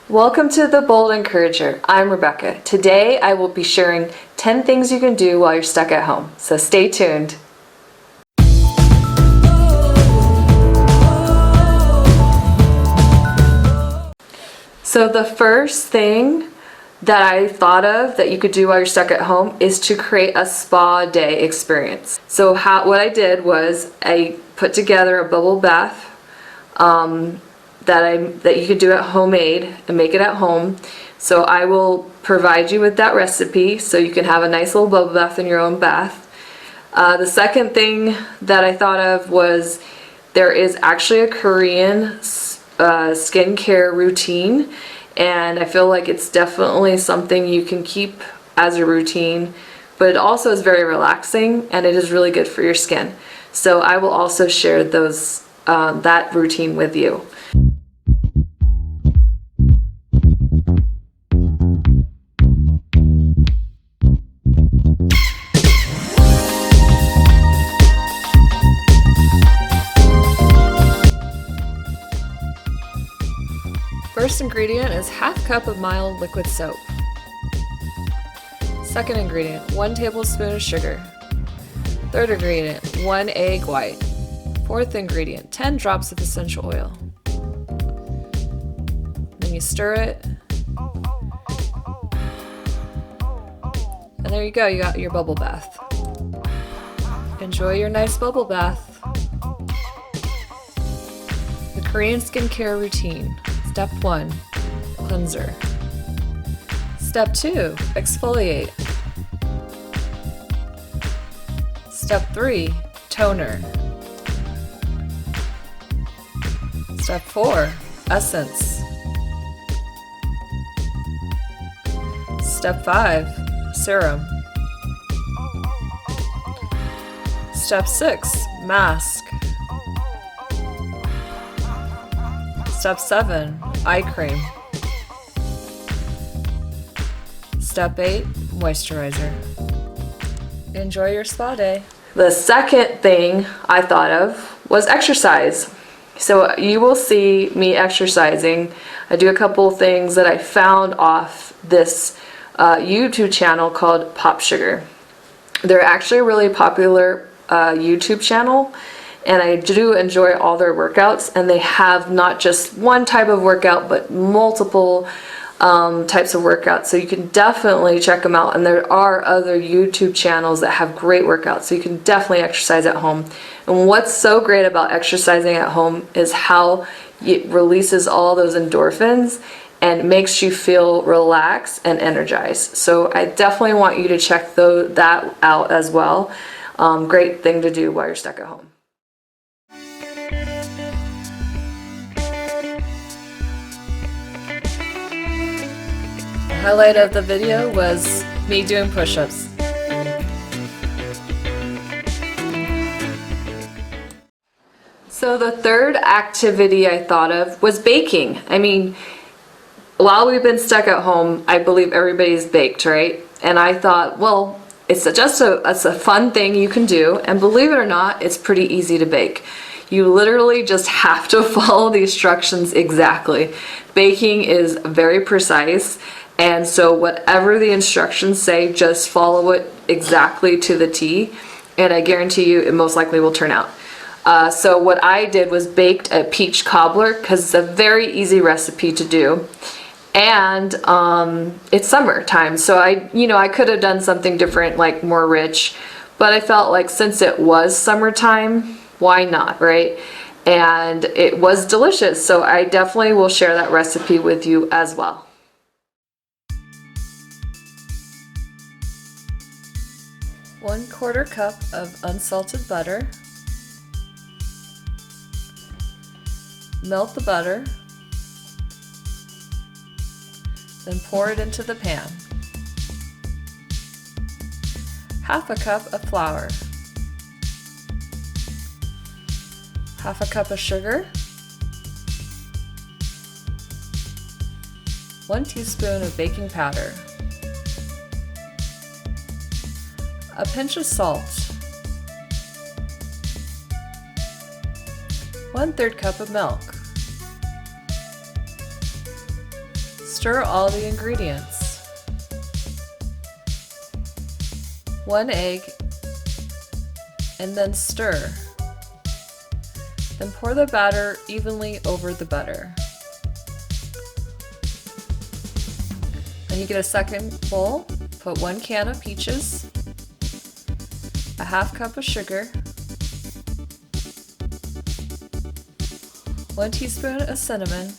Welcome to The Bold Encourager. I'm Rebecca. Today I will be sharing 10 things you can do while you're stuck at home, so stay tuned. So the first thing that I thought of that you could do while you're stuck at home is to create a spa day experience. So what I did was I put together a bubble bath that you could do at homemade and make it at home. So I will provide you with that recipe so you can have a nice little bubble bath in your own bath. The second thing that I thought of was there is actually a Korean skincare routine, and I feel like it's definitely something you can keep as a routine, but it also is very relaxing and it is really good for your skin. So I will also share that routine with you. First ingredient is half cup of mild liquid soap. Second ingredient, 1 tablespoon of sugar. Third ingredient, 1 egg white. Fourth ingredient, 10 drops of essential oil. Then you stir it. And there you go, you got your bubble bath. Enjoy your nice bubble bath. The Korean skincare routine. Step 1, cleanser. Step 2, exfoliate. Step 3, toner. Step 4, essence. Step 5, serum. Step 6, mask. Step 7, eye cream. Step 8, moisturizer. Enjoy your spa day. The second thing I thought of was exercise. So you will see me exercising. I do a couple things that I found off this YouTube channel called Pop Sugar. They're actually a really popular YouTube channel, and I do enjoy all their workouts, and they have not just one type of workout but multiple types of workouts, so you can definitely check them out. And there are other YouTube channels that have great workouts, so you can definitely exercise at home. And what's so great about exercising at home is how it releases all those endorphins and makes you feel relaxed and energized. So I definitely want you to check that out as well. Great thing to do while you're stuck at home. The highlight of the video was me doing push-ups. So the third activity I thought of was baking. I mean, while we've been stuck at home, I believe everybody's baked, right? And I thought, well, it's a fun thing you can do, and believe it or not, it's pretty easy to bake. You literally just have to follow the instructions exactly. Baking is very precise, and so whatever the instructions say, just follow it exactly to the T, and I guarantee you it most likely will turn out. So what I did was baked a peach cobbler because it's a very easy recipe to do. And it's summertime, so I could have done something different, like more rich, but I felt like since it was summertime, why not, right? And it was delicious, so I definitely will share that recipe with you as well. One quarter cup of unsalted butter. Melt the butter. Then pour it into the pan. Half a cup of flour. Half a cup of sugar. 1 teaspoon of baking powder. A pinch of salt. 1/3 cup of milk. Stir all the ingredients. 1 egg, and then stir. Then pour the batter evenly over the butter. Then you get a second bowl, put 1 can of peaches, a half cup of sugar, 1 teaspoon of cinnamon.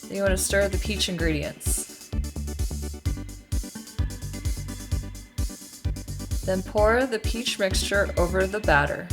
Then you want to stir the peach ingredients. Then pour the peach mixture over the batter.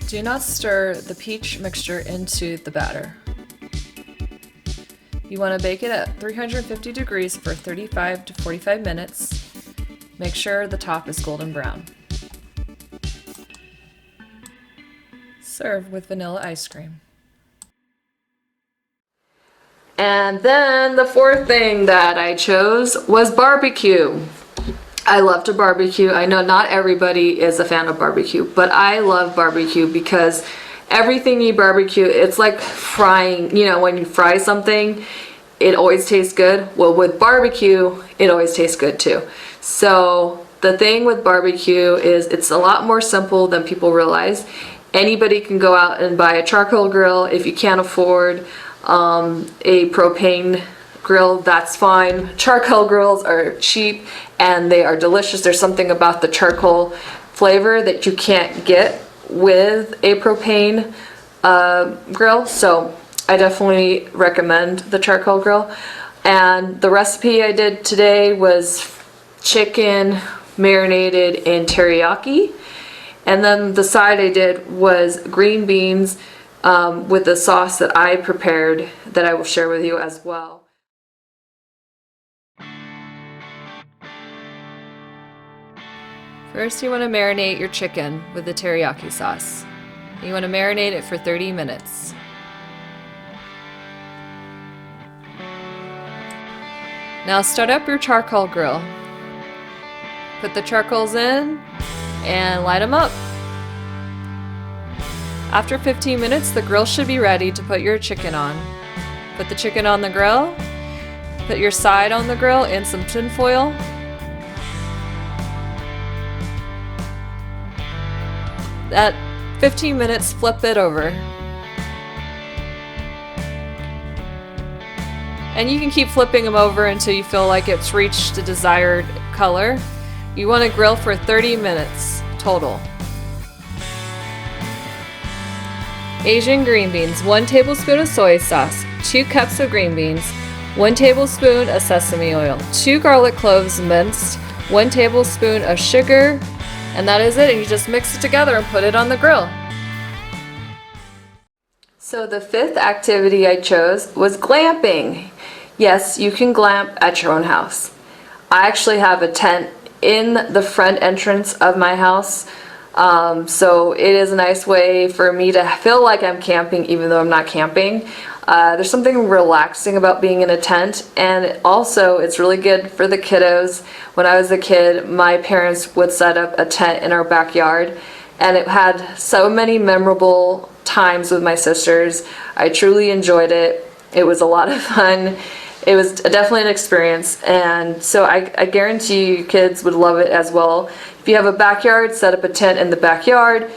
Do not stir the peach mixture into the batter. You want to bake it at 350 degrees for 35 to 45 minutes. Make sure the top is golden brown. Serve with vanilla ice cream. And then the fourth thing that I chose was barbecue. I love to barbecue. I know not everybody is a fan of barbecue, but I love barbecue because everything you barbecue, it's like frying. You know, when you fry something, it always tastes good. Well, with barbecue, it always tastes good too. So the thing with barbecue is it's a lot more simple than people realize. Anybody can go out and buy a charcoal grill. If you can't afford a propane grill, that's fine. Charcoal grills are cheap and they are delicious. There's something about the charcoal flavor that you can't get with a propane grill. So I definitely recommend the charcoal grill. And the recipe I did today was chicken marinated in teriyaki. And then the side I did was green beans with the sauce that I prepared that I will share with you as well. First, you want to marinate your chicken with the teriyaki sauce. You want to marinate it for 30 minutes. Now start up your charcoal grill. Put the charcoals in and light them up. After 15 minutes, the grill should be ready to put your chicken on. Put the chicken on the grill, put your side on the grill in some tin foil. At 15 minutes, flip it over. And you can keep flipping them over until you feel like it's reached the desired color. You want to grill for 30 minutes total. Asian green beans, 1 tablespoon of soy sauce, 2 cups of green beans, 1 tablespoon of sesame oil, 2 garlic cloves minced, 1 tablespoon of sugar, and that is it. And you just mix it together and put it on the grill. So the fifth activity I chose was glamping. Yes, you can glamp at your own house. I actually have a tent in the front entrance of my house. So it is a nice way for me to feel like I'm camping even though I'm not camping. There's something relaxing about being in a tent, and also it's really good for the kiddos. When I was a kid, my parents would set up a tent in our backyard, and it had so many memorable times with my sisters. I truly enjoyed it. It was a lot of fun. It was definitely an experience, and so I guarantee you kids would love it as well. If you have a backyard, set up a tent in the backyard.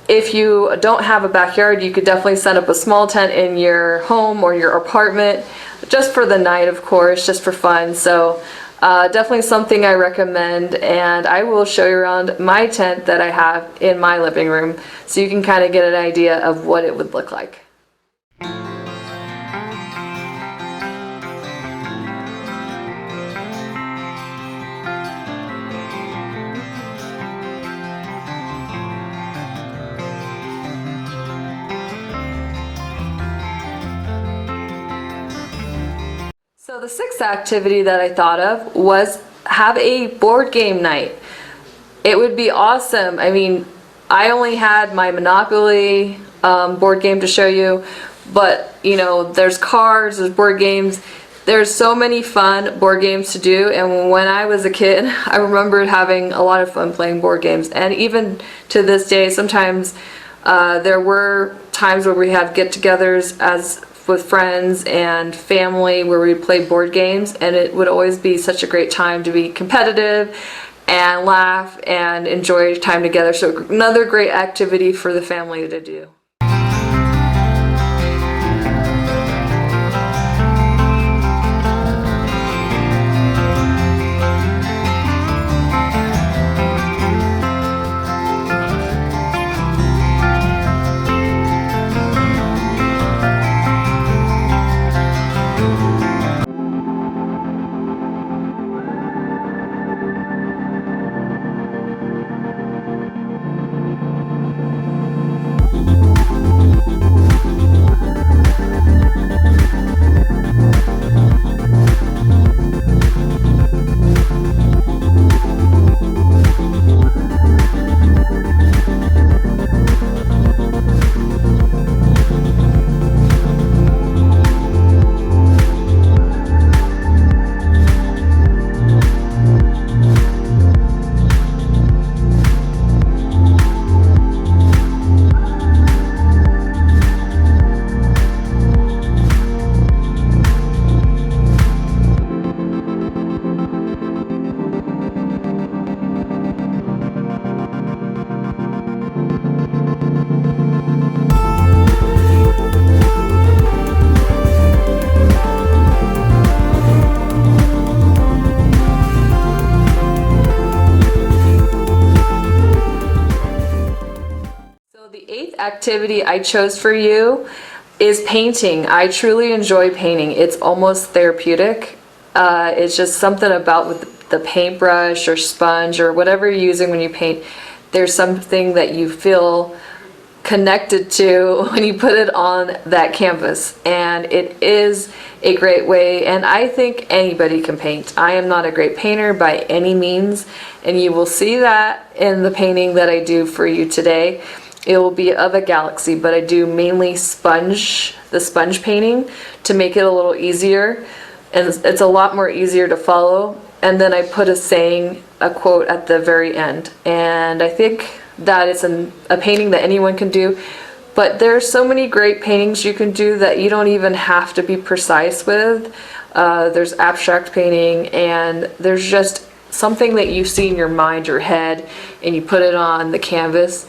If you don't have a backyard, you could definitely set up a small tent in your home or your apartment, just for the night, of course, just for fun. So definitely something I recommend, and I will show you around my tent that I have in my living room so you can kind of get an idea of what it would look like. So the sixth activity that I thought of was have a board game night. It would be awesome. I mean, I only had my Monopoly board game to show you, but you know, there's cards, there's board games. There's so many fun board games to do, and when I was a kid, I remembered having a lot of fun playing board games. And even to this day, sometimes There were times where we had get-togethers as with friends and family where we'd play board games, and it would always be such a great time to be competitive and laugh and enjoy time together. So another great activity for the family to do. Activity I chose for you is painting. I truly enjoy painting. It's almost therapeutic. It's just something about with the paintbrush or sponge or whatever you're using when you paint. There's something that you feel connected to when you put it on that canvas, and it is a great way, and I think anybody can paint. I am not a great painter by any means, and you will see that in the painting that I do for you today. It will be of a galaxy, but I do mainly the sponge painting to make it a little easier, and it's a lot more easier to follow. And then I put a quote at the very end, and I think that it's a painting that anyone can do. But there's so many great paintings you can do that you don't even have to be precise with. There's abstract painting, and there's just something that you see in your mind, your head, and you put it on the canvas.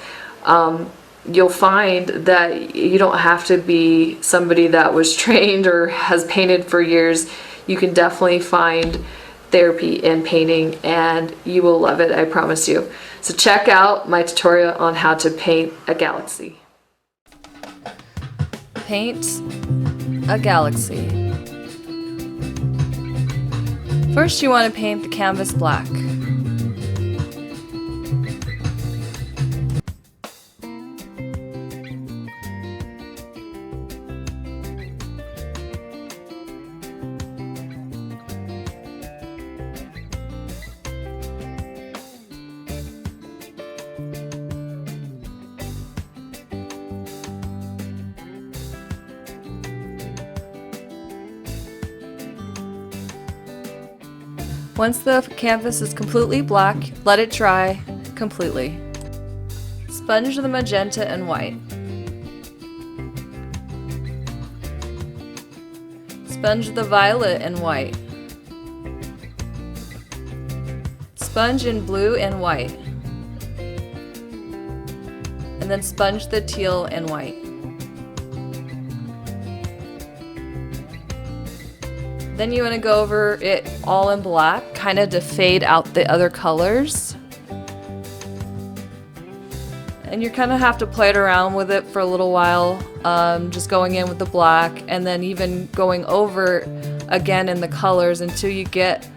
You'll find that you don't have to be somebody that was trained or has painted for years. You can definitely find therapy in painting, and you will love it, I promise you. So check out my tutorial on how to paint a galaxy. Paint a galaxy. First, you want to paint the canvas black. Once the canvas is completely black, let it dry completely. Sponge the magenta and white. Sponge the violet and white. Sponge in blue and white. And then sponge the teal and white. Then you want to go over it all in black, kind of to fade out the other colors. And you kind of have to play it around with it for a little while, just going in with the black and then even going over again in the colors until you get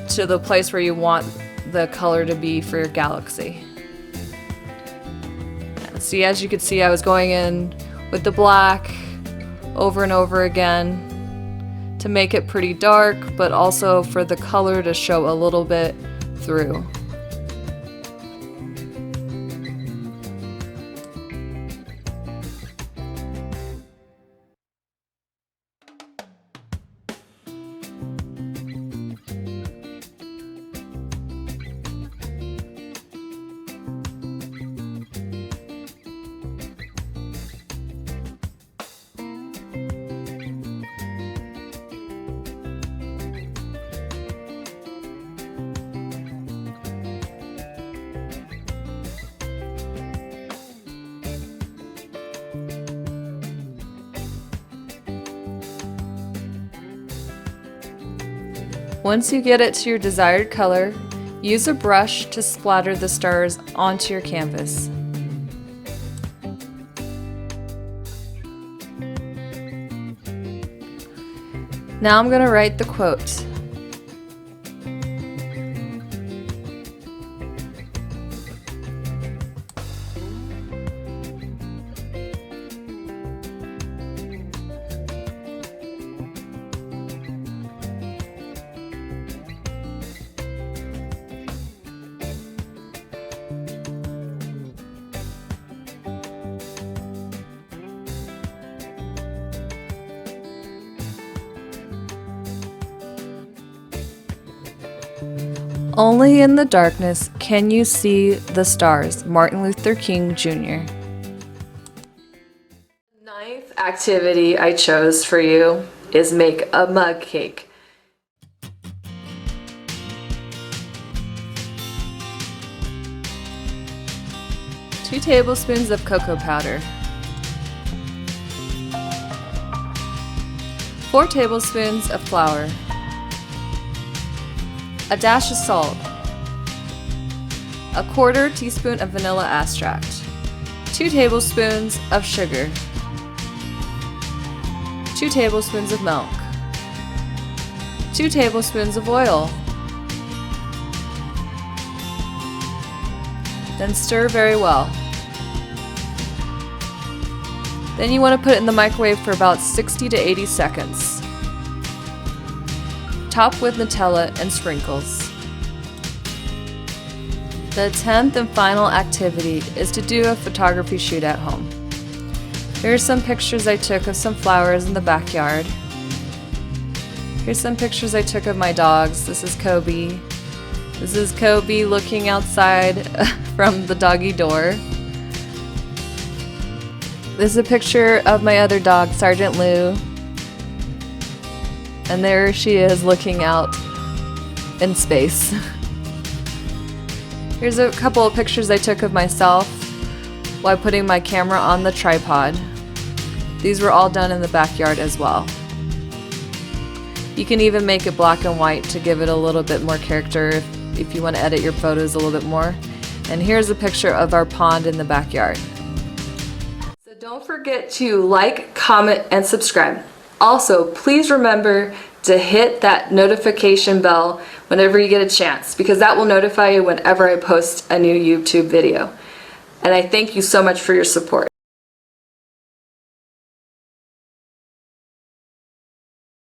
to the place where you want the color to be for your galaxy. See, as you can see, I was going in with the black over and over again to make it pretty dark, but also for the color to show a little bit through. Once you get it to your desired color, use a brush to splatter the stars onto your canvas. Now I'm going to write the quote. Only in the darkness can you see the stars. Martin Luther King Jr. The ninth activity I chose for you is make a mug cake. Two tablespoons of cocoa powder. 4 tablespoons of flour. A dash of salt, a 1/4 teaspoon of vanilla extract, 2 tablespoons of sugar, 2 tablespoons of milk, 2 tablespoons of oil. Then stir very well. Then you want to put it in the microwave for about 60 to 80 seconds. Top with Nutella and sprinkles. The 10th and final activity is to do a photography shoot at home. Here are some pictures I took of some flowers in the backyard. Here's some pictures I took of my dogs. This is Kobe. This is Kobe looking outside from the doggy door. This is a picture of my other dog, Sergeant Lou. And there she is looking out in space. Here's a couple of pictures I took of myself while putting my camera on the tripod. These were all done in the backyard as well. You can even make it black and white to give it a little bit more character if you want to edit your photos a little bit more. And here's a picture of our pond in the backyard. So don't forget to like, comment, and subscribe. Also, please remember to hit that notification bell whenever you get a chance, because that will notify you whenever I post a new YouTube video. And I thank you so much for your support.